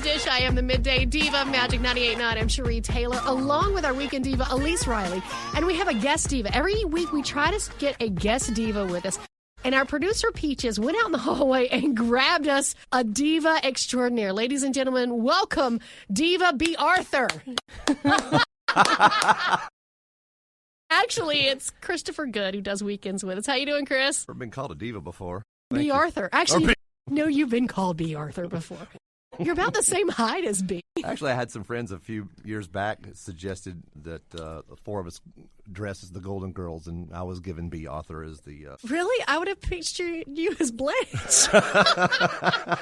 Dish. I am the Midday Diva, Magic 98.9. I'm Sheri Taylor, along with our weekend diva, Elyse Riley. And we have a guest diva. Every week we try to get a guest diva with us. And our producer, Peaches, went out in the hallway and grabbed us a diva extraordinaire. Ladies and gentlemen, welcome Diva Bea Arthur. Actually, it's Christopher Goode who does weekends with us. How you doing, Chris? I've been called a diva before. Bea Arthur. Actually, no, you've been called Bea Arthur before. You're about the same height as Bea. Actually, I had some friends a few years back suggested that the four of us dress as the Golden Girls, and I was given Bea Arthur as the... Really? I would have pictured you as Blanche.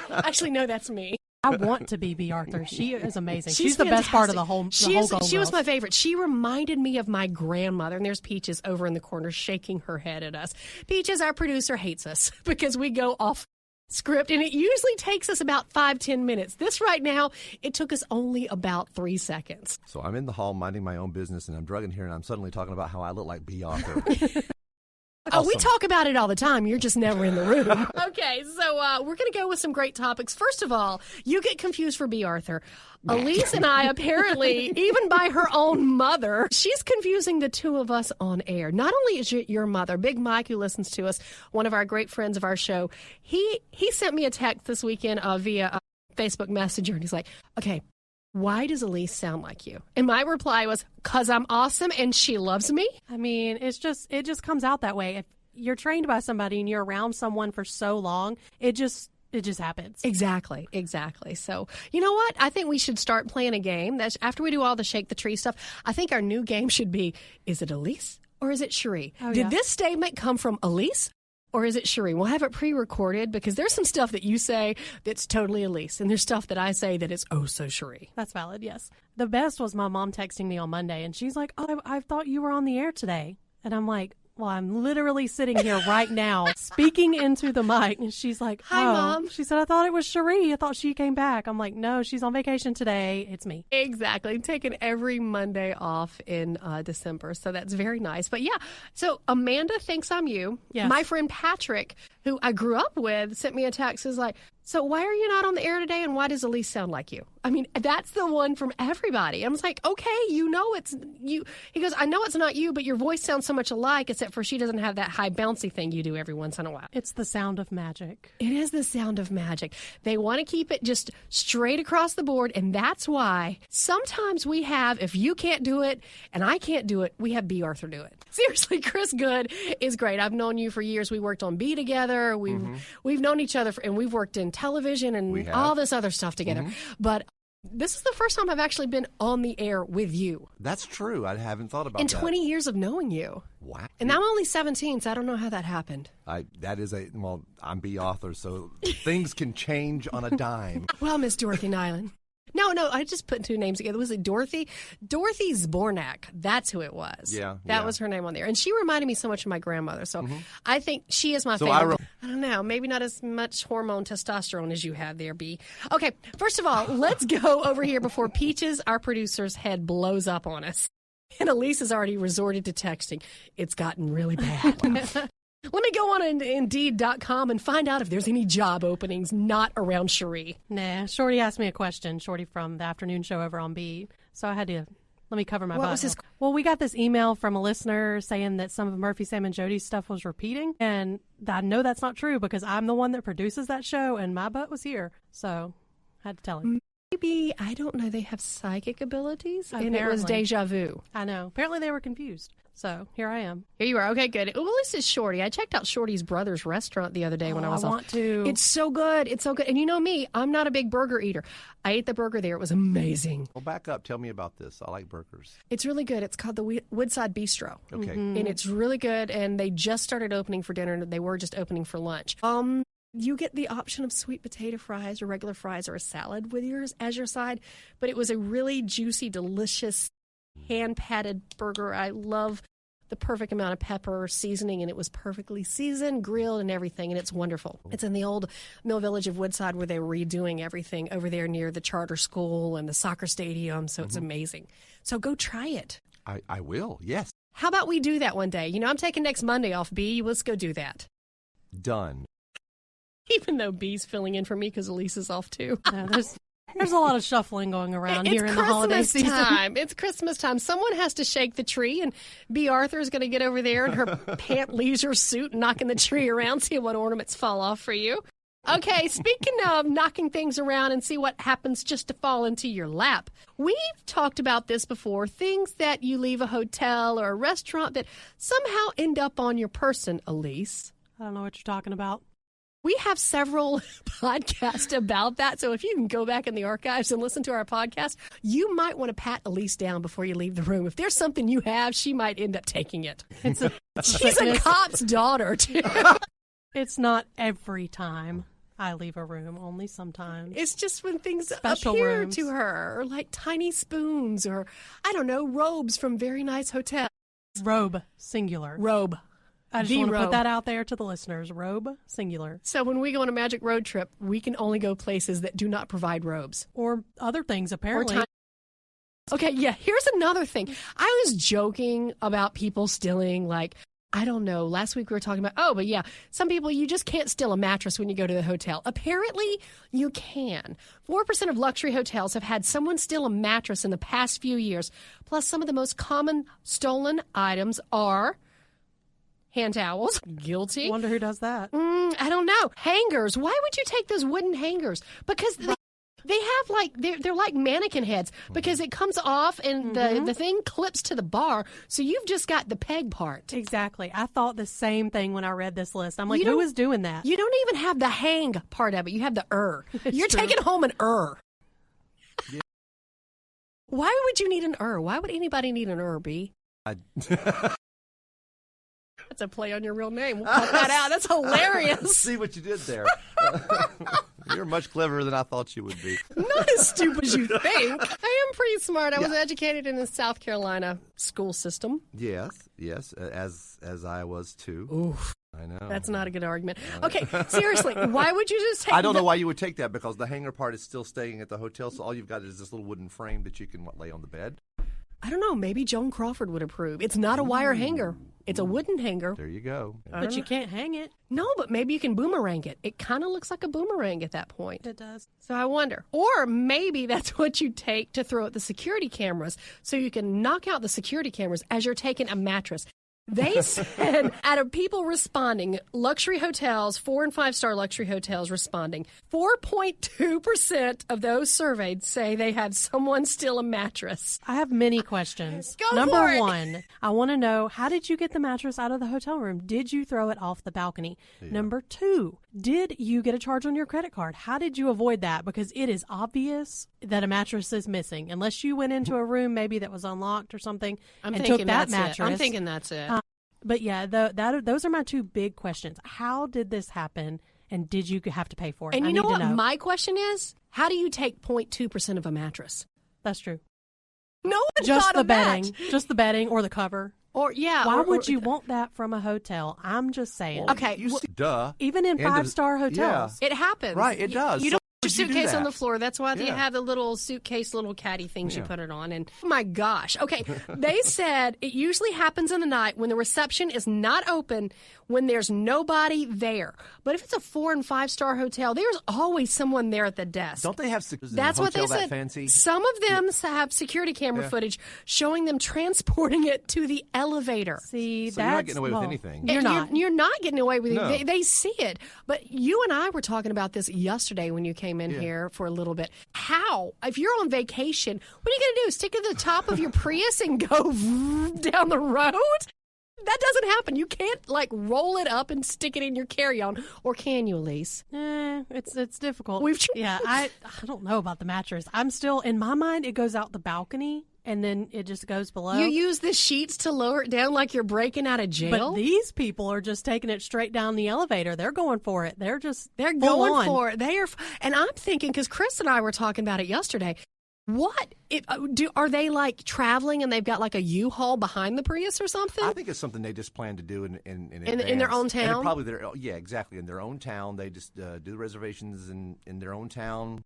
Actually, no, that's me. I want to be Bea Arthur. She is amazing. She's the best part of the whole She was my favorite. She reminded me of my grandmother. And there's Peaches over in the corner shaking her head at us. Peaches, our producer, hates us because we go off script, and it usually takes us about 5-10 minutes. This right now, it took us only about 3 seconds. So I'm in the hall minding my own business, and I'm drugging here, and I'm suddenly talking about how I look like Bea Arthur. Oh, we talk about it all the time. You're just never in the room. Okay, so we're going to go with some great topics. First of all, you get confused for Bea Arthur. Elyse and I, apparently, even by her own mother, she's confusing the two of us on air. Not only is your mother, Big Mike, who listens to us, one of our great friends of our show, he sent me a text this weekend via Facebook Messenger, and he's like, okay, why does Elyse sound like you? And my reply was, 'cause I'm awesome and she loves me. I mean, it just comes out that way. If you're trained by somebody and you're around someone for so long, it just happens. Exactly. So, you know what? I think we should start playing a game. That's after we do all the Shake the Tree stuff. I think our new game should be, is it Elyse or is it Sheri? Oh, Did this statement come from Elyse? Or is it Sheri? We'll have it pre-recorded because there's some stuff that you say that's totally Elyse, and there's stuff that I say that is oh so Sheri. That's valid, yes. The best was my mom texting me on Monday, and she's like, oh, I thought you were on the air today. And I'm like, well, I'm literally sitting here right now speaking into the mic. And she's like, hi, Mom. She said, I thought it was Sheri. I thought she came back. I'm like, no, she's on vacation today. It's me. Exactly. Taking every Monday off in December. So that's very nice. But yeah, so Amanda thinks I'm you. Yes. My friend Patrick, who I grew up with, sent me a text. Is like, so why are you not on the air today, and why does Elyse sound like you? I mean, that's the one from everybody. I was like, okay, you know it's you. He goes, I know it's not you, but your voice sounds so much alike, except for she doesn't have that high bouncy thing you do every once in a while. It's the sound of magic. It is the sound of magic. They want to keep it just straight across the board, and that's why sometimes we have, if you can't do it and I can't do it, we have Bea Arthur do it. Seriously, Chris Goode is great. I've known you for years. We worked on Bea together. We've known each other, and we've worked in television and all this other stuff together. But this is the first time I've actually been on the air with you. That's true. I haven't thought about that. In 20 years of knowing you. Wow. And I'm only 17, so I don't know how that happened. I'm Bea Arthur, so things can change on a dime. Well, Miss Dorothy Nyland. No, I just put two names together. Was it Dorothy? Dorothy Zbornak. That's who it was. Yeah. That was her name on there. And she reminded me so much of my grandmother. So I think she is my favorite. I don't know. Maybe not as much hormone testosterone as you have there, Bea. Okay, first of all, let's go over here before Peaches, our producer's head, blows up on us. And Elyse has already resorted to texting. It's gotten really bad. Let me go on Indeed.com and find out if there's any job openings not around Sheri. Nah, Shorty asked me a question, Shorty from the afternoon show over on B. So I had to, let me cover my butt. What was his? Well, we got this email from a listener saying that some of Murphy, Sam, and Jody's stuff was repeating. And I know that's not true because I'm the one that produces that show and my butt was here. So I had to tell him. Maybe, I don't know, they have psychic abilities, Apparently. and it was deja vu. I know. Apparently they were confused. So here I am. Here you are. Okay, good. Well, this is Shorty. I checked out Shorty's brother's restaurant the other day when I was I want to. It's so good. It's so good. And you know me, I'm not a big burger eater. I ate the burger there. It was amazing. Well, back up. Tell me about this. I like burgers. It's really good. It's called the Woodside Bistro. Okay. And it's really good. And they just started opening for dinner. They were just opening for lunch. You get the option of sweet potato fries or regular fries or a salad with yours as your side. But it was a really juicy, delicious, hand-patted burger. I love the perfect amount of pepper seasoning, and it was perfectly seasoned, grilled, and everything, and it's wonderful. It's in the old Mill Village of Woodside where they're redoing everything over there near the charter school and the soccer stadium, so it's amazing. So go try it. I will, yes. How about we do that one day? You know, I'm taking next Monday off, Bea. Let's go do that. Done. Even though Bea's filling in for me because Elyse is off too. No, There's a lot of shuffling going around here in the holiday season. It's Christmas time. Someone has to shake the tree, and Bea Arthur is going to get over there in her pant leisure suit, knocking the tree around, see what ornaments fall off for you. Okay, speaking of knocking things around and see what happens just to fall into your lap. We've talked about this before, things that you leave a hotel or a restaurant that somehow end up on your person, Elyse. I don't know what you're talking about. We have several podcasts about that, so if you can go back in the archives and listen to our podcast, you might want to pat Elyse down before you leave the room. If there's something you have, she might end up taking it. She's a cop's daughter, too. It's not every time I leave a room, only sometimes. It's just when things Special appear rooms. to her, or like tiny spoons, or, I don't know, robes from very nice hotels. Robe, singular. Robe. I just The want to robe. put that out there to the listeners. Robe, singular. So when we go on a magic road trip, we can only go places that do not provide robes. Or other things, apparently. Okay, yeah, here's another thing. I was joking about people stealing, like, I don't know, last week we were talking about, some people, you just can't steal a mattress when you go to the hotel. Apparently, you can. 4% of luxury hotels have had someone steal a mattress in the past few years. Plus, some of the most common stolen items are hand towels. Guilty. Wonder who does that. I don't know. Hangers. Why would you take those wooden hangers? Because they have like they're like mannequin heads because it comes off and the thing clips to the bar, so you've just got the peg part. Exactly. I thought the same thing when I read this list. I'm like, You who don't- is doing that? You don't even have the hang part of it. You have the You're true. taking home an Why would you need an Why would anybody need an B? That's a play on your real name. We'll cut that out. That's hilarious. See what you did there. You're much cleverer than I thought you would be. Not as stupid as you think. I am pretty smart. I was educated in the South Carolina school system. Yes, as I was too. Oof. I know. That's not a good argument. Okay, seriously, why would you just take I don't know why you would take that because the hanger part is still staying at the hotel, so all you've got is this little wooden frame that you can lay on the bed. I don't know. Maybe Joan Crawford would approve. It's not a wire hanger. It's a wooden hanger. There you go. But you can't hang it. No, but maybe you can boomerang it. It kind of looks like a boomerang at that point. It does. So I wonder. Or maybe that's what you take to throw at the security cameras so you can knock out the security cameras as you're taking a mattress. They said out of people responding, luxury hotels, 4- and 5-star luxury hotels responding, 4.2% of those surveyed say they had someone steal a mattress. I have many questions. Go Number for it. 1, I want to know, how did you get the mattress out of the hotel room? Did you throw it off the balcony? Yeah. Number 2, did you get a charge on your credit card? How did you avoid that? Because it is obvious that a mattress is missing. Unless you went into a room maybe that was unlocked or something and took that mattress. I'm thinking that's it. But yeah, those are my 2 big questions. How did this happen, and did you have to pay for it? And you I know need to what my question is? How do you take 0.2% of a mattress? That's true. No one Just thought the of that. bedding or the cover. Or yeah. Why or- would or- you want that from a hotel? I'm just saying. Okay. You see, duh. Even in End of- 5-star hotels. It happens. Right, it does. You So don't why put your would you do suitcase on that? the floor. That's why you Yeah. have the little suitcase, little caddy things you Yeah. put it on. And oh my gosh. Okay. They said it usually happens in the night when the reception is not open, when there's nobody there. But if it's a 4- and 5-star hotel, there's always someone there at the desk. Don't they have security That's in a what they hotel that said. fancy? Some of them have security camera footage showing them transporting it to the elevator. See, So you're not getting away with anything. You're not. You're not getting away with No. it. They see it. But you and I were talking about this yesterday when you came in here for a little bit. How? If you're on vacation, what are you going to do? Stick it to the top of your Prius and go down the road? That doesn't happen. You can't like roll it up and stick it in your carry-on, or can you, Elyse? It's difficult. We've tried. Yeah, I don't know about the mattress. I'm still, in my mind, it goes out the balcony and then it just goes below. You use the sheets to lower it down like you're breaking out of jail. But these people are just taking it straight down the elevator. They're going for it. They're They're full going on. for it. And I'm thinking, because Chris and I were talking about it yesterday. What are they like traveling and they've got like a U-Haul behind the Prius or something? I think it's something they just plan to do in In their advance. own And town? probably exactly in their own town. They just do the reservations in their own town.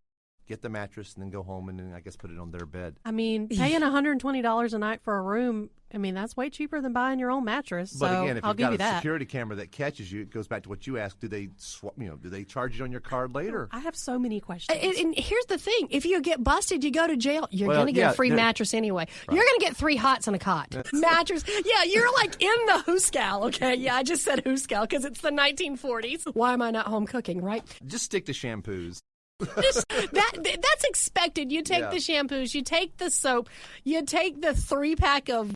get the mattress and then go home and then I guess put it on their bed. I mean, paying $120 a night for a room, I mean, that's way cheaper than buying your own mattress. But so again, if I'll you've give got you a that. security camera that catches you, it goes back to what you asked. Do they do they charge it on your card later? I have so many questions. And here's the thing. If you get busted, you go to jail. You're Well, going to get yeah, a free mattress anyway. Right. You're going to get 3 hots and a cot. Mattress. Yeah, you're like in the hooscal, okay? Yeah, I just said hooscal because it's the 1940s. Why am I not home cooking, right? Just stick to shampoos. That's expected. You take the shampoos, you take the soap, you take the 3-pack of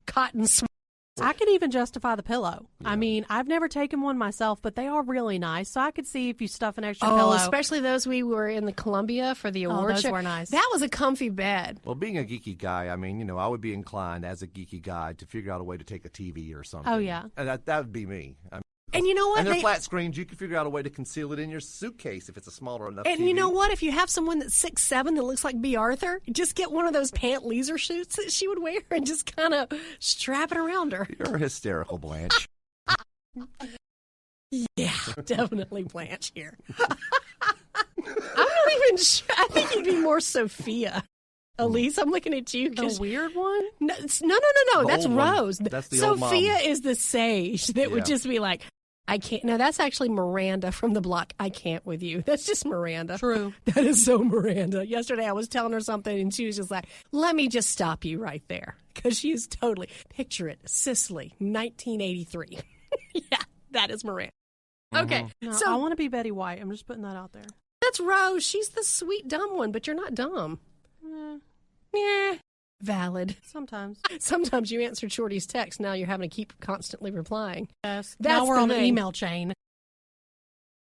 cotton swab. I could even justify the pillow. Yeah. I mean, I've never taken one myself, but they are really nice. So I could see if you stuff an extra pillow. Especially those we were in the Columbia for the award show. Those were nice. That was a comfy bed. Well, being a geeky guy, I mean, I would be inclined as a geeky guy to figure out a way to take a TV or something. Oh, yeah. And that would be me. And you know what? And they're flat screens. You can figure out a way to conceal it in your suitcase if it's a smaller enough TV. And you know what? If you have someone that's 6'7" that looks like Bea Arthur, just get one of those pant leisure suits that she would wear and just kind of strap it around her. You're hysterical, Blanche. Yeah, definitely Blanche here. I'm not even sure. I think you'd be more Sophia. Elyse, I'm looking at you. The weird one? No. That's Rose. That's the Sophia old mom. is the sage that would just be like, I can't. No, that's actually Miranda from the block. I can't with you. That's just Miranda. True. That is so Miranda. Yesterday I was telling her something and she was just like, let me just stop you right there. Because she's totally, picture it, Sicily, 1983. Yeah, that is Miranda. Okay. No, so I want to be Betty White. I'm just putting that out there. That's Rose. She's the sweet dumb one, but you're not dumb. Yeah. Valid. Sometimes. Sometimes you answered Shorty's text. Now you're having to keep constantly replying. Yes. That's now we're the on thing. the email chain.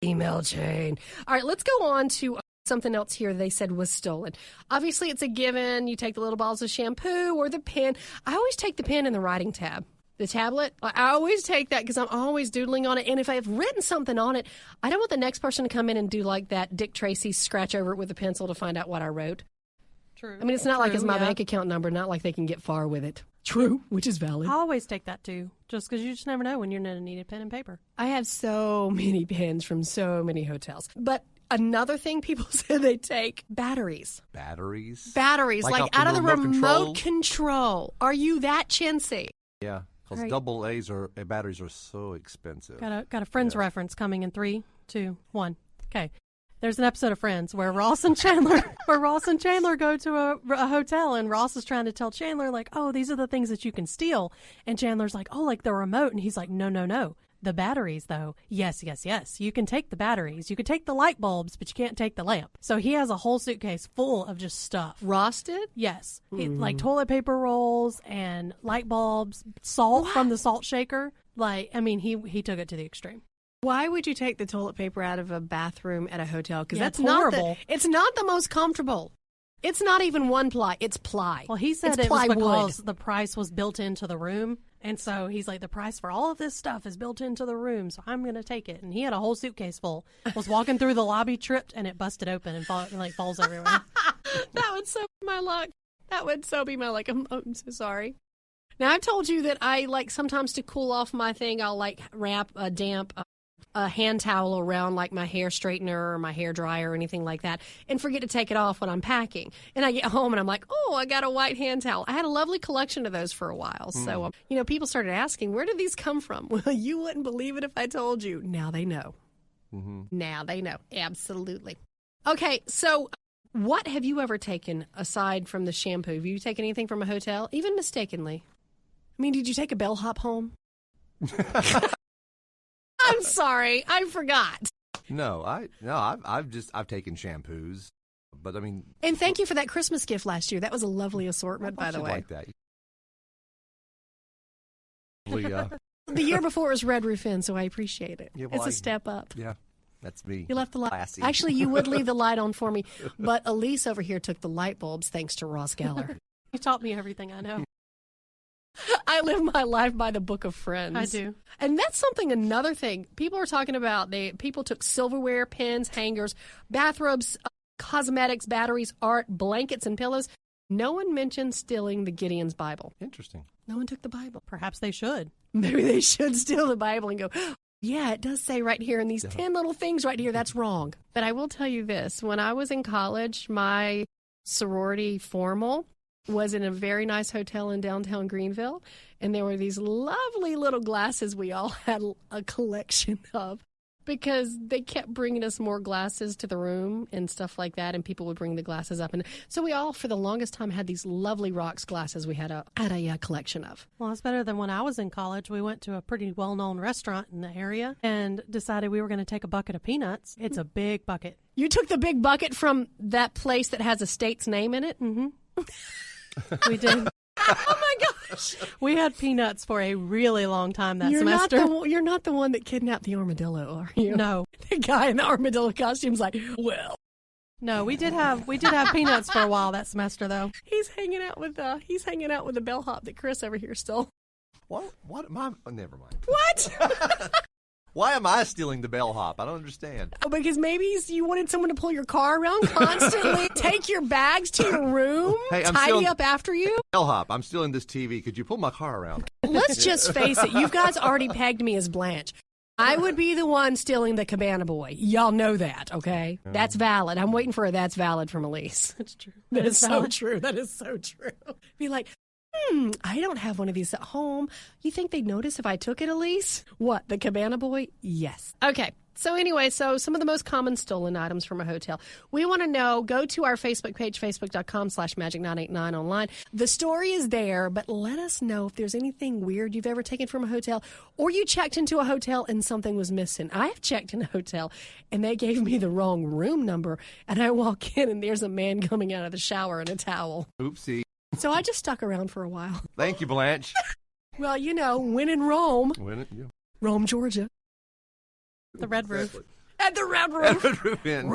Email chain. All right, let's go on to something else here they said was stolen. Obviously, it's a given. You take the little bottles of shampoo or the pen. I always take the pen in the writing tab. The tablet, I always take that because I'm always doodling on it. And if I've written something on it, I don't want the next person to come in and do like that Dick Tracy scratch over it with a pencil to find out what I wrote. True. I mean, it's not like it's my bank account number, not like they can get far with it. True, which is valid. I always take that too, just because you just never know when you're going to need a pen and paper. I have so many pens from so many hotels. But another thing people said they take, batteries. Batteries? Batteries, like out of the remote control? Control. Are you that chintzy? Yeah, because double A's batteries are so expensive. Got a Friends reference coming in 3, 2, 1. Okay. There's an episode of Friends where Ross and Chandler go to a hotel, and Ross is trying to tell Chandler, like, oh, these are the things that you can steal. And Chandler's like, oh, like the remote. And he's like, no. The batteries, though. Yes. You can take the batteries. You can take the light bulbs, but you can't take the lamp. So he has a whole suitcase full of just stuff. Ross did? Yes. Like toilet paper rolls and light bulbs, salt from the salt shaker. Like, I mean, he took it to the extreme. Why would you take the toilet paper out of a bathroom at a hotel? Because that's horrible. It's not the most comfortable. It's not even one ply. It's ply. Well, he said it's it was plywood. because the price was built into the room. And so he's like, the price for all of this stuff is built into the room, so I'm going to take it. And he had a whole suitcase full. Was walking through the lobby, tripped, and it busted open and falls everywhere. That would so be my luck. That would so be my luck. I'm so sorry. Now, I've told you that I like sometimes to cool off my thing, I'll like wrap a damp a hand towel around like my hair straightener or my hair dryer or anything like that and forget to take it off when I'm packing. And I get home and I'm like, oh, I got a white hand towel. I had a lovely collection of those for a while. So, people started asking, where did these come from? Well, you wouldn't believe it if I told you. Now they know. Now they know. Absolutely. Okay, so what have you ever taken aside from the shampoo? Have you taken anything from a hotel, even mistakenly? I mean, did you take a bellhop home? I'm sorry, I forgot. I've taken shampoos, but I mean. And thank you for that Christmas gift last year. That was a lovely assortment, by the way. Like that. The year before was Red Roof Inn, so I appreciate it. Yeah, well, it's a step up. Yeah, that's me. You left the light. Classy. Actually, you would leave the light on for me, but Elyse over here took the light bulbs thanks to Ross Geller. He taught me everything I know. I live my life by the book of Friends. I do. And that's another thing. People are talking about, people took silverware, pens, hangers, bathrobes, cosmetics, batteries, art, blankets, and pillows. No one mentioned stealing the Gideon's Bible. Interesting. No one took the Bible. Perhaps they should. Maybe they should steal the Bible and go, Yeah, it does say right here in these 10 little things right here. That's wrong. But I will tell you this. When I was in college, my sorority formal was in a very nice hotel in downtown Greenville. And there were these lovely little glasses we all had a collection of because they kept bringing us more glasses to the room and stuff like that. And people would bring the glasses up. And so we all, for the longest time, had these lovely rocks glasses we had a collection of. Well, it's better than when I was in college. We went to a pretty well-known restaurant in the area and decided we were going to take a bucket of peanuts. It's a big bucket. You took the big bucket from that place that has a state's name in it? Mm-hmm. We did. Oh, my gosh. We had peanuts for a really long time that semester. You're not the one that kidnapped the armadillo, are you? No. The guy in the armadillo costume's like, well. No, we did have peanuts for a while that semester, though. He's hanging out with the bellhop that Chris over here stole. What am I? Oh, never mind. What? Why am I stealing the bellhop? I don't understand. Oh, because maybe you wanted someone to pull your car around constantly, take your bags to your room, tidy up after you. Bellhop, I'm stealing this TV. Could you pull my car around? Let's just face it. You guys already pegged me as Blanche. I would be the one stealing the Cabana Boy. Y'all know that, okay? That's valid. I'm waiting for a that's valid from Elyse. That's true. That is so true. That is so true. Be like, I don't have one of these at home. You think they'd notice if I took it, Elyse? What, the Cabana Boy? Yes. Okay. So anyway, some of the most common stolen items from a hotel. We want to know, go to our Facebook page, facebook.com/magic989 online. The story is there, but let us know if there's anything weird you've ever taken from a hotel or you checked into a hotel and something was missing. I have checked in a hotel and they gave me the wrong room number and I walk in and there's a man coming out of the shower in a towel. Oopsie. So I just stuck around for a while. Thank you, Blanche. Well, when in Rome. Rome, Georgia. The Red Roof. At the Red Roof. Red Roof Inn,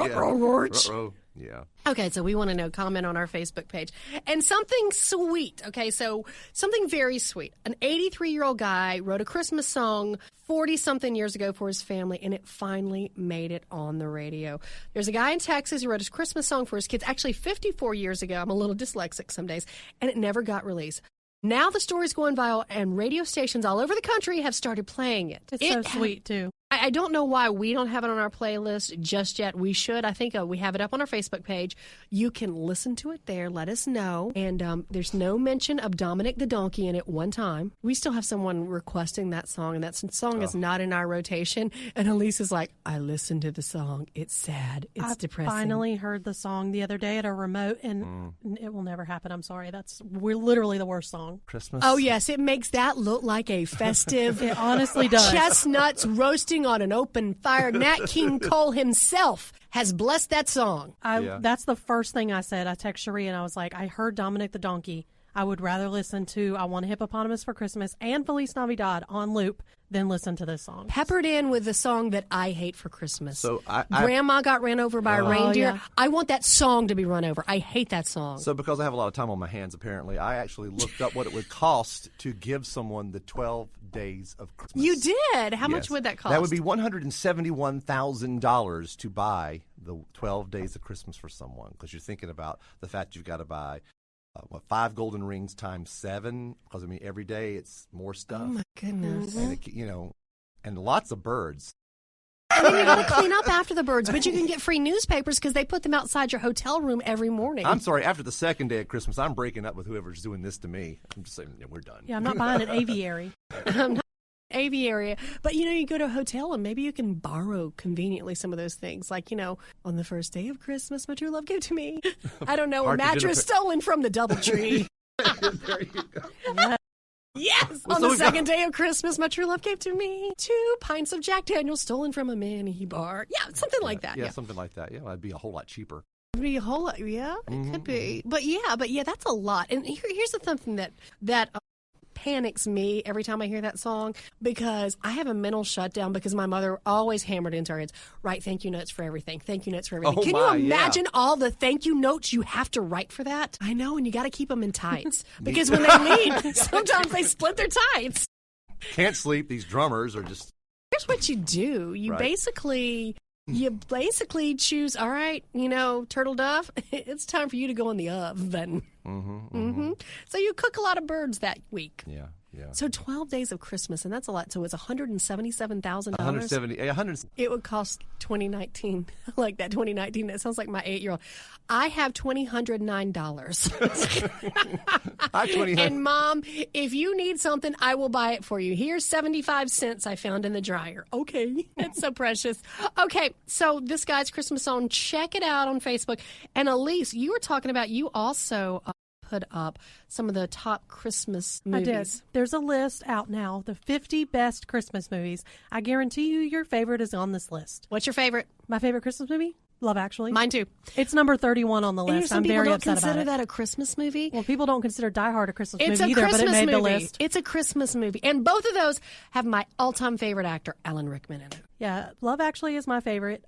yeah. Okay, so we want to know. Comment on our Facebook page. And something sweet. Okay, so something very sweet. An 83-year-old guy wrote a Christmas song 40-something years ago for his family, and it finally made it on the radio. There's a guy in Texas who wrote his Christmas song for his kids, actually 54 years ago. I'm a little dyslexic some days, and it never got released. Now the story's going viral, and radio stations all over the country have started playing it. It's so sweet, too. I don't know why we don't have it on our playlist just yet. We should. I think we have it up on our Facebook page. You can listen to it there. Let us know. And there's no mention of Dominic the Donkey in it one time. We still have someone requesting that song, and that song is not in our rotation. And Elyse is like, I listened to the song. It's sad. It's depressing. I finally heard the song the other day at a remote, and it will never happen. I'm sorry. We're literally the worst song. Christmas. Oh, yes. It makes that look like a festive. It honestly does. Chestnuts roasting on an open fire. Nat King Cole himself has blessed that song. That's the first thing I said. I text Sheri and I was like, I heard Dominic the Donkey. I would rather listen to I Want a Hippopotamus for Christmas and Feliz Navidad on loop than listen to this song. Peppered in with the song that I hate for Christmas. So Grandma got ran over by a reindeer. Yeah. I want that song to be run over. I hate that song. So because I have a lot of time on my hands, apparently, I actually looked up what it would cost to give someone the 12 days of Christmas. You did? How much would that cost? That would be $171,000 to buy the 12 days of Christmas for someone, because you're thinking about the fact you've got to buy 5 golden rings times 7, because I mean every day it's more stuff. Oh my goodness! And and lots of birds. And then you got to clean up after the birds, but you can get free newspapers because they put them outside your hotel room every morning. I'm sorry. After the second day of Christmas, I'm breaking up with whoever's doing this to me. I'm just saying, we're done. Yeah, I'm not buying an aviary. I'm not aviary, but you go to a hotel and maybe you can borrow conveniently some of those things, like on the first day of Christmas my true love gave to me, I don't know, a mattress stolen from the DoubleTree. There you go. Yes, on the second day of Christmas my true love gave to me 2 pints of Jack Daniels stolen from a mini bar. Yeah, something like that. Yeah, something like that. Yeah, that'd be a whole lot cheaper. It'd be a whole lot. Yeah, it could be. But yeah, that's a lot. And here's the something that panics me every time I hear that song, because I have a mental shutdown because my mother always hammered into our heads, write thank you notes for everything. Thank you notes for everything. Can you imagine all the thank you notes you have to write for that? I know, and you got to keep them in tights because when they leave, sometimes they split their tights. Can't sleep. These drummers are just... Here's what you do. You basically choose, all right, Turtle Dove, it's time for you to go in the oven. So you cook a lot of birds that week. Yeah. Yeah. So 12 days of Christmas, and that's a lot. So it's $177,000. 100. It would cost 2019, like that 2019. That sounds like my 8-year-old. I have $2,009. And Mom, if you need something, I will buy it for you. Here's 75 cents I found in the dryer. Okay, that's so precious. Okay, so this guy's Christmas song. Check it out on Facebook. And Elyse, you were talking about you also put up some of the top Christmas movies. I did. There's a list out now, the 50 best Christmas movies. I guarantee you your favorite is on this list. What's your favorite? My favorite Christmas movie? Love Actually. Mine too. It's number 31 on the list. I'm very upset about it. People don't consider that a Christmas movie. Well, people don't consider Die Hard a Christmas It's movie a either, Christmas but it made movie. the list. It's a Christmas movie. And both of those have my all-time favorite actor, Alan Rickman, in it. Yeah, Love Actually is my favorite.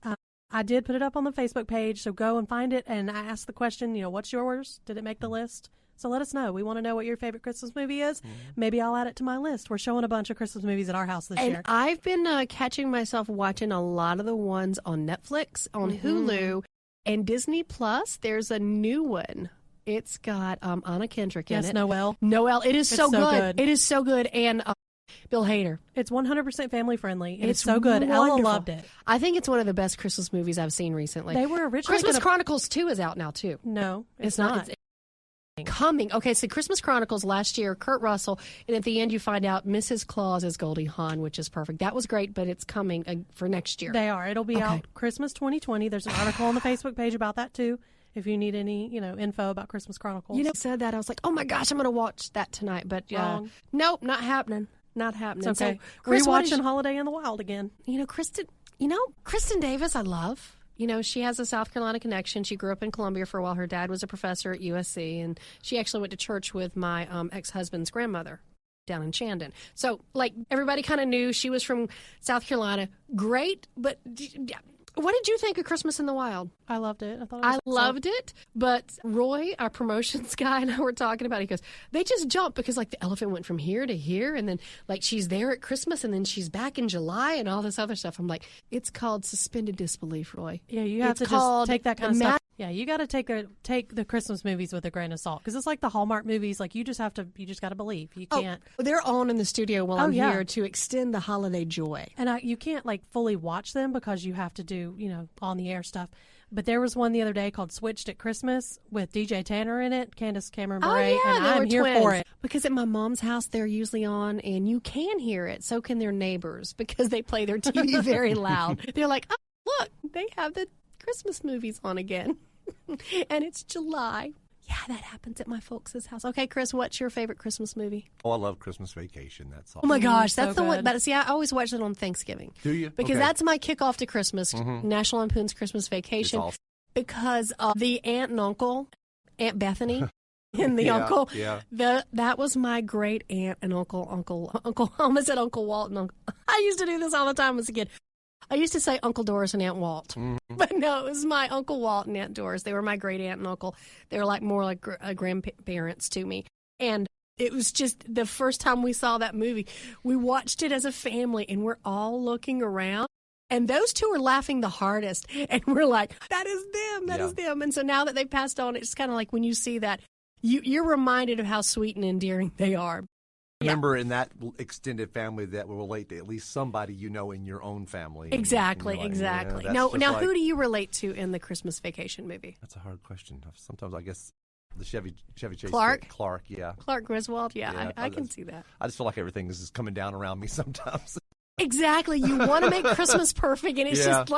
I did put it up on the Facebook page, so go and find it. And I asked the question, what's yours? Did it make the list? So let us know. We want to know what your favorite Christmas movie is. Maybe I'll add it to my list. We're showing a bunch of Christmas movies at our house this year. And I've been catching myself watching a lot of the ones on Netflix, on Hulu, and Disney Plus. There's a new one. It's got Anna Kendrick in it. Yes, Noelle. Noelle. It's so good. It is so good. And Bill Hader. It's 100% family friendly. It's so good. Ella loved it. I think it's one of the best Christmas movies I've seen recently. They were originally Christmas Chronicles 2 is out now, too. No, it's not. It's coming. Okay, so Christmas Chronicles last year, Kurt Russell, and at the end you find out Mrs. Claus is Goldie Hawn, which is perfect. That was great, but it's coming for next year. They are. It'll be out Christmas 2020. There's an article on the Facebook page about that, too, if you need any, info about Christmas Chronicles. Said that. I was like, oh, my gosh, I'm going to watch that tonight. But nope, not happening. Not happening. It's okay. So, Chris, rewatching Holiday in the Wild again. Kristen Davis, I love. She has a South Carolina connection. She grew up in Columbia for a while. Her dad was a professor at USC, and she actually went to church with my ex-husband's grandmother down in Shandon. So, everybody kind of knew she was from South Carolina. Great, but what did you think of Christmas in the Wild? I loved it. I loved it, but Roy, our promotions guy, and I were talking about it. He goes, they just jump because, the elephant went from here to here, and then, she's there at Christmas, and then she's back in July, and all this other stuff. I'm like, it's called suspended disbelief, Roy. Yeah, you have to just take that kind of stuff. Yeah, you got to take the Christmas movies with a grain of salt because it's like the Hallmark movies. You just got to believe. You can't. They're on in the studio while I'm here to extend the holiday joy. And you can't fully watch them because you have to do on the air stuff. But there was one the other day called Switched at Christmas with DJ Tanner in it, Candace Cameron Bure, and I'm here for it. Because at my mom's house, they're usually on, and you can hear it. So can their neighbors because they play their TV very loud. They're like, oh, look, they have the Christmas movies on again. And it's July. Yeah, that happens at my folks' house. Okay, Chris, what's your favorite Christmas movie? Oh, I love Christmas Vacation. That's all. Oh, my gosh. That's so the one. good. But see, I always watch it on Thanksgiving. Do you? Because that's my kickoff to Christmas, National Lampoon's Christmas Vacation. Awesome. Because the aunt and uncle, Aunt Bethany, and the uncle. Yeah. That was my great aunt and uncle. I almost said Uncle Walt and Uncle. I used to do this all the time as a kid. I used to say Uncle Doris and Aunt Walt. But no, it was my Uncle Walt and Aunt Doris. They were my great aunt and uncle. They were more like grandparents to me. And it was just the first time we saw that movie. We watched it as a family, and we're all looking around. And those two are laughing the hardest. And we're like, that is them. That is them. And so now that they've passed on, it's kind of like when you see that, you're reminded of how sweet and endearing they are. Remember in that extended family that will relate to at least somebody in your own family. Exactly. Yeah, Now, who do you relate to in the Christmas Vacation movie? That's a hard question. Sometimes I guess the Chevy Chase. Clark, yeah. Clark Griswold, yeah. I can see that. I just feel like everything is just coming down around me sometimes. Exactly. You want to make Christmas perfect, and it's just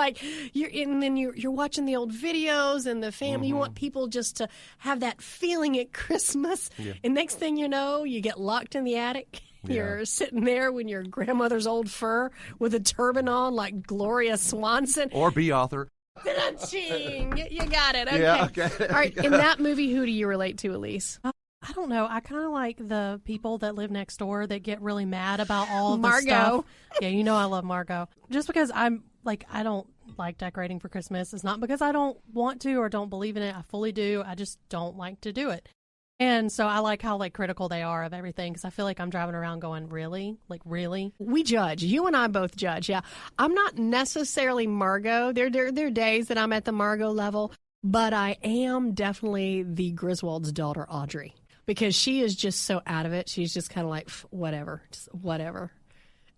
you're watching the old videos and the family. You want people just to have that feeling at Christmas. Yeah. And next thing you know, you get locked in the attic. Yeah. You're sitting there in your grandmother's old fur with a turban on like Gloria Swanson. Or Bea Arthur. Ching. You got it. Okay. Yeah, okay. All right. In that movie, who do you relate to, Elyse? I don't know. I kind of like the people that live next door that get really mad about all of the Margot. stuff. Yeah, I love Margot. Just because I don't like decorating for Christmas. It's not because I don't want to or don't believe in it. I fully do. I just don't like to do it. And so I like how critical they are of everything because I feel like I'm driving around going, really? Really? We judge. You and I both judge, yeah. I'm not necessarily Margot. There are days that I'm at the Margot level, but I am definitely the Griswold's daughter, Audrey. because she is just so out of it. She's just kind of like, whatever, just whatever.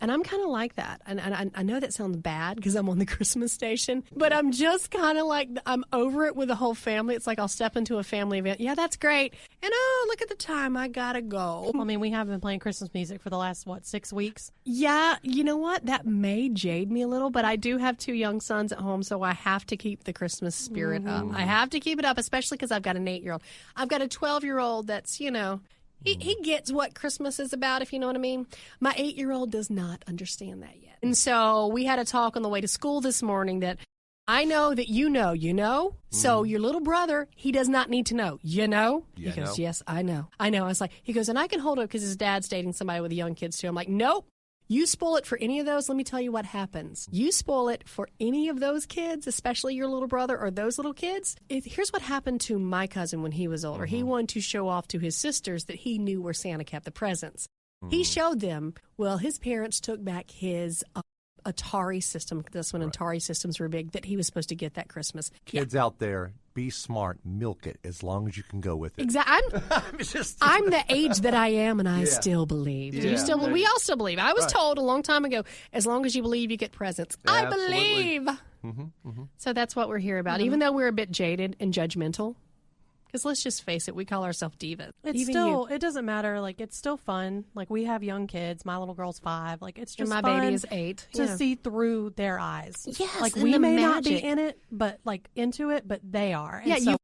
And I'm kind of like that. And I know that sounds bad because I'm on the Christmas station, but I'm just kind of like, I'm over it with the whole family. It's like I'll step into a family event. Yeah, that's great. And oh, look at the time. I got to go. I mean, we have been playing Christmas music for the last, 6 weeks? Yeah, you know what? That may jade me a little, but I do have 2 young sons at home, so I have to keep the Christmas spirit up. I have to keep it up, especially because I've got an 8-year-old. I've got a 12-year-old that's, He gets what Christmas is about, if you know what I mean. My 8-year-old does not understand that yet. And so we had a talk on the way to school this morning that I know that you know. So your little brother, he does not need to know. You know? He goes, yes, I know. I was like, he goes, and I can hold it because his dad's dating somebody with young kids too. I'm like, nope. You spoil it for any of those, let me tell you what happens. You spoil it for any of those kids, especially your little brother or those little kids. Here's what happened to my cousin when he was older. He wanted to show off to his sisters that he knew where Santa kept the presents. He showed them, well, his parents took back his Atari system. That's when Atari systems were big, that he was supposed to get that Christmas. Kids out there, be smart, milk it as long as you can go with it. Exactly. I'm the age that I am, and I still believe. Do you still? We all still believe. I was told a long time ago, as long as you believe, you get presents. Absolutely. I believe. So that's what we're here about. Even though we're a bit jaded and judgmental, because let's just face it, we call ourselves divas. It doesn't matter. Like, it's still fun. Like, we have young kids. My little girl's 5. Like, it's just my fun baby is 8 to see through their eyes. Yes, like and we the may magic. not be in it, but like into it, but they are. And Yeah,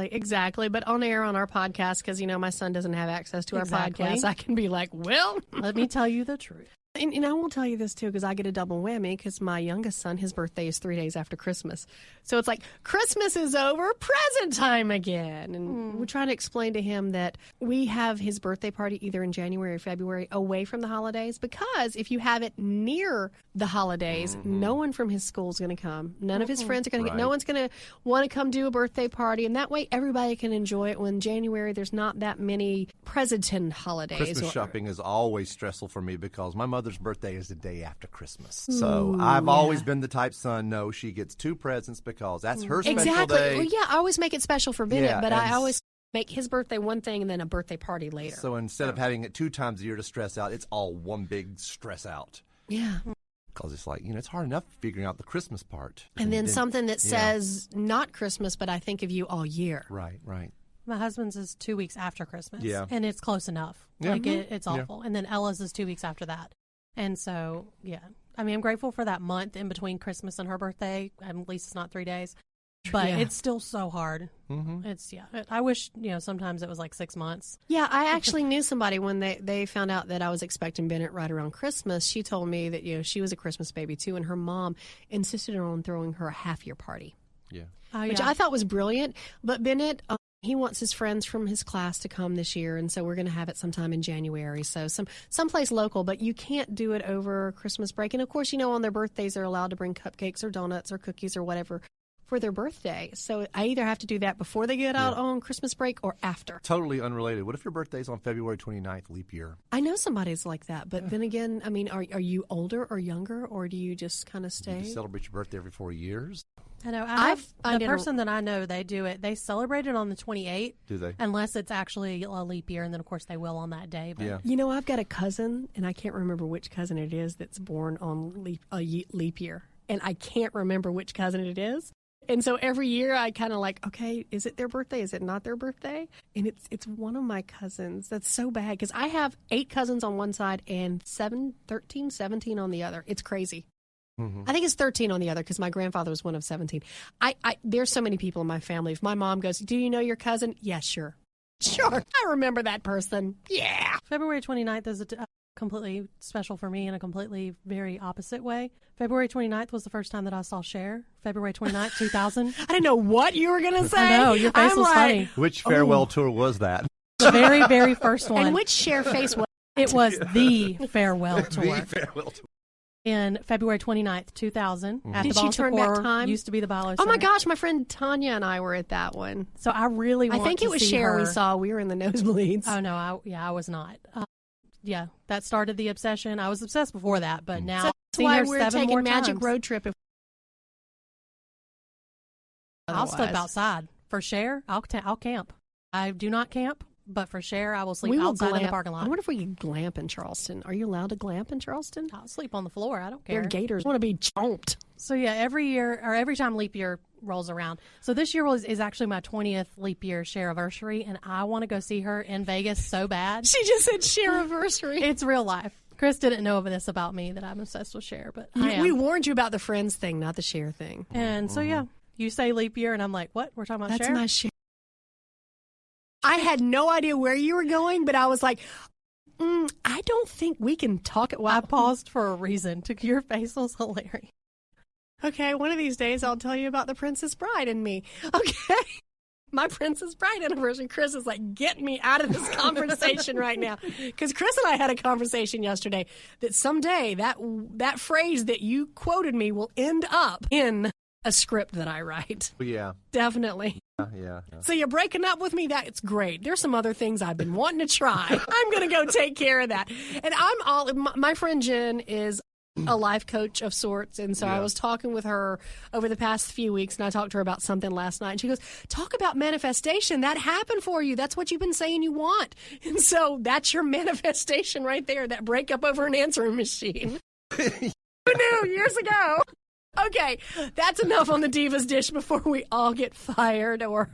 Exactly. But on air on our podcast, because, my son doesn't have access to our podcast, I can be like, well, let me tell you the truth. And I will tell you this, too, because I get a double whammy because my youngest son, his birthday is 3 days after Christmas. So it's like, Christmas is over, present time again. And we're trying to explain to him that we have his birthday party either in January or February away from the holidays, because if you have it near the holidays, no one from his school is going to come. None of his friends are going to get, no one's going to want to come do a birthday party. And that way, everybody can enjoy it. When January, there's not that many present holidays. Christmas shopping is always stressful for me because my mother's birthday is the day after Christmas. So I've always been the type son, no, she gets 2 presents because that's her special day. Well, yeah, I always make it special for Bennett, but I always make his birthday one thing and then a birthday party later. So instead of having it 2 times a year to stress out, it's all one big stress out. Yeah. Because it's like, it's hard enough figuring out the Christmas part. And then something that says not Christmas, but I think of you all year. Right. My husband's is 2 weeks after Christmas. Yeah. And it's close enough. Yeah. Like, it's awful. And then Ella's is 2 weeks after that. And so, yeah. I mean, I'm grateful for that month in between Christmas and her birthday. At least it's not 3 days. But it's still so hard. It's, I wish, sometimes it was like 6 months. Yeah, I actually knew somebody when they found out that I was expecting Bennett right around Christmas. She told me that, she was a Christmas baby too, and her mom insisted on throwing her a half-year party. Yeah. Which I thought was brilliant. But Bennett, he wants his friends from his class to come this year, and so we're going to have it sometime in January. So someplace local, but you can't do it over Christmas break. And, of course, on their birthdays, they're allowed to bring cupcakes or donuts or cookies or whatever for their birthday. So I either have to do that before they get out on Christmas break or after. Totally unrelated. What if your birthday's on February 29th, leap year? I know somebody's like that, but then again, I mean, are you older or younger, or do you just kind of stay? You celebrate your birthday every 4 years? I know. The person that I know, they do it. They celebrate it on the 28th. Do they? Unless it's actually a leap year, and then, of course, they will on that day. But. Yeah. I've got a cousin, and I can't remember which cousin it is that's born on leap year. And I can't remember which cousin it is. And so every year I kind of like, okay, is it their birthday? Is it not their birthday? And it's one of my cousins. That's so bad because I have 8 cousins on one side and 17 on the other. It's crazy. I think it's 13 on the other because my grandfather was one of 17. There's so many people in my family. If my mom goes, do you know your cousin? Yeah, sure. Sure. I remember that person. Yeah. February 29th is completely special for me in a completely very opposite way. February 29th was the first time that I saw Cher. February 29th, 2000. I didn't know what you were going to say. I know. Your face was funny. Which farewell tour was that? The very, very first one. And which Cher face was it? Was the farewell tour. The farewell tour. In February 29th, 2000. At Did the she turn back time? Used to be the Ballot Oh, my gosh. My friend Tanya and I were at that one. So I really want to see her. I think it was Cher we saw. We were in the nosebleeds. Oh, no. I was not. That started the obsession. I was obsessed before that, but now so that's why we're taking Magic Road Trip. otherwise. I'll sleep outside. For Cher, I'll camp. I do not camp, but for Cher, I will sleep outside in the parking lot. I wonder if we can glamp in Charleston. Are you allowed to glamp in Charleston? I'll sleep on the floor. I don't care. Their gators want to be chomped. So yeah, every time leap year rolls around. So this year is actually my 20th leap year Cher-iversary, and I want to go see her in Vegas so bad. She just said Cher-iversary. It's real life. Chris didn't know this about me, that I'm obsessed with Cher, but I am. We warned you about the Friends thing, not the Cher thing. And so yeah, you say leap year, and I'm like, what? We're talking about Cher? That's my Cher. I had no idea where you were going, but I was like, I don't think we can talk it. I paused for a reason. Your face was hilarious. Okay, one of these days I'll tell you about the Princess Bride and me. Okay. My Princess Bride anniversary. Chris is like, get me out of this conversation right now. Because Chris and I had a conversation yesterday that someday that phrase that you quoted me will end up in a script that I write. Yeah. Definitely. Yeah. So you're breaking up with me? That's great. There's some other things I've been wanting to try. I'm going to go take care of that. And my friend Jen is a life coach of sorts. And so I was talking with her over the past few weeks, and I talked to her about something last night. And she goes, talk about manifestation. That happened for you. That's what you've been saying you want. And so that's your manifestation right there, that breakup over an answering machine. Who knew years ago? Okay, that's enough on the Divas Dish before we all get fired or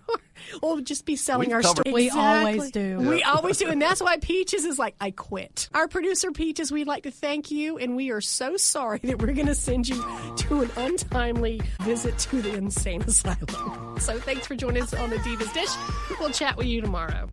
we'll just be selling our story. We always do. We always do, and that's why Peaches is like, I quit. Our producer, Peaches, we'd like to thank you, and we are so sorry that we're going to send you to an untimely visit to the insane asylum. So thanks for joining us on the Divas Dish. We'll chat with you tomorrow.